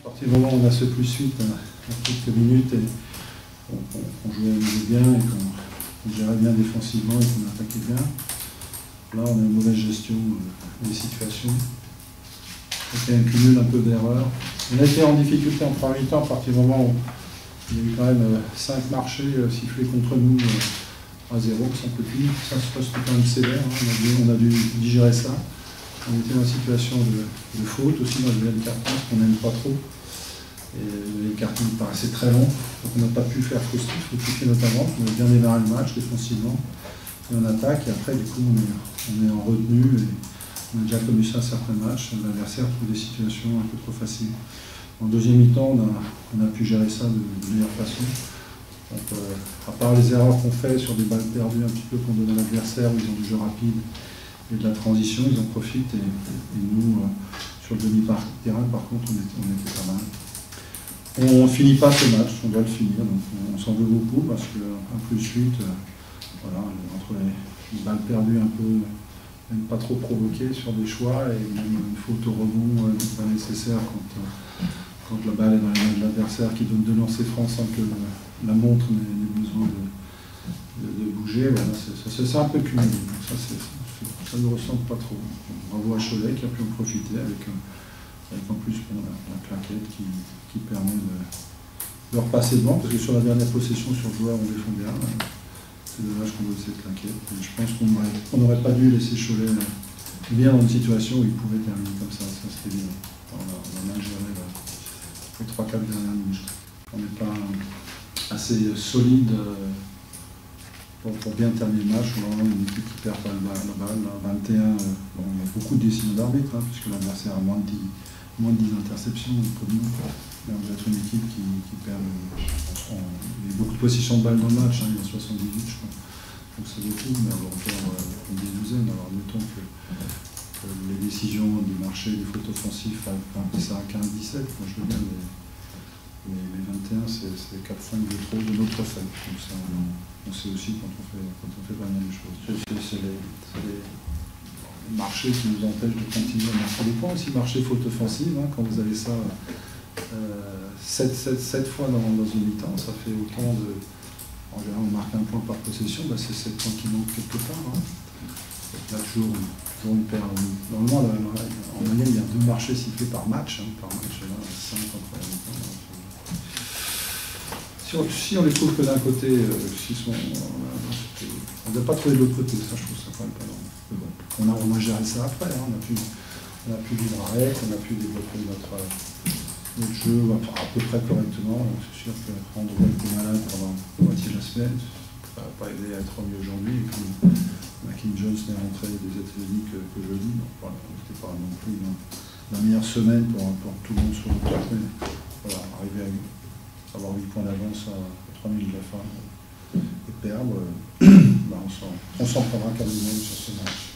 À partir du moment où on a ce +8 à quelques minutes et qu'on jouait bien et qu'on gérait bien défensivement et qu'on attaquait bien, là on a une mauvaise gestion des situations. Donc il y a un cumul un peu d'erreurs. On a été en difficulté en première mi-temps à partir du moment où il y a eu quand même 5 marchés sifflés contre nous à 0, sans petit. Ça se passe quand même sévère, hein. On a dû digérer ça. On était dans une situation de faute aussi dans le deuxième carton, ce qu'on n'aime pas trop. Et les cartons paraissaient très longs, donc on n'a pas pu faire fructifier notamment. On a bien démarré le match défensivement, et on attaque, et après du coup on est en retenue, et on a déjà connu ça à certains matchs. L'adversaire trouve des situations un peu trop faciles. En deuxième mi-temps, on a pu gérer ça de meilleure façon. Donc, à part les erreurs qu'on fait sur des balles perdues un petit peu qu'on donne à l'adversaire, où ils ont du jeu rapide et de la transition, ils en profitent, et nous, sur le demi-terrain, par contre, on était pas mal. On ne finit pas ce match, on doit le finir, donc on s'en veut beaucoup, parce qu'un +8, voilà, entre les balles perdues un peu, même pas trop provoquées sur des choix, et même une faute au rebond pas nécessaire quand la balle est dans les mains de l'adversaire qui donne de lancer franc sans que la montre n'ait besoin de bouger. Voilà, c'est un peu cumulé, donc ça ne ressemble pas trop. Bravo à Cholet qui a pu en profiter avec en plus la claquette qui permet de repasser devant, parce que sur la dernière possession sur le joueur on défend bien. C'est dommage qu'on ait cette claquette. Je pense qu'on n'aurait pas dû laisser Cholet bien dans une situation où il pouvait terminer comme ça c'était bien. On a mal géré les 3-4 dernières minutes. On n'est pas assez solide pour bien terminer le match. On a une équipe qui perd pas la balle. 21, bon, il y a beaucoup de décisions d'arbitre, puisque l'adversaire a moins de 10 interceptions comme nous. Mais on doit être une équipe qui perd. Il y a beaucoup de possession de balles dans le match, il y en a 78 je crois. Donc c'est beaucoup, mais on perd une douzaine. Alors admettons que les décisions du marché, des fautes offensives, c'est à 15-17, moi je veux bien, mais les 21 c'est 4-5 de trop de notre fait. Donc ça, on sait aussi quand on fait pas bien les choses. C'est les marchés qui nous empêchent de continuer à marquer des points. Aussi marché faute offensive, quand vous avez ça 7 fois dans une mi-temps, ça fait autant de... En général on marque un point par possession, c'est 7 points qui manquent quelque part. Là toujours une paire. Normalement en moyenne il y a 2 marchés sifflés par match, et là 5 entre la mi-temps. Si on les trouve que d'un côté, on ne doit pas trouver de l'autre côté, ça je trouve ça quand même pas normal. Mais bon, on a géré ça après, on a pu vivre avec, on a pu développer notre jeu à peu près correctement. C'est sûr que Andrew était malade pendant la moitié de la semaine, ça n'a pas aidé à être remis aujourd'hui, et puis Kim Jones n'est rentré des États-Unis que jeudi, donc voilà, c'était pas non plus la meilleure semaine pour tout le monde sur le terrain, mais voilà, arriver à avoir 8 points d'avance à 3 minutes de la fin et perdre, on s'en prendra quand même sur ce match.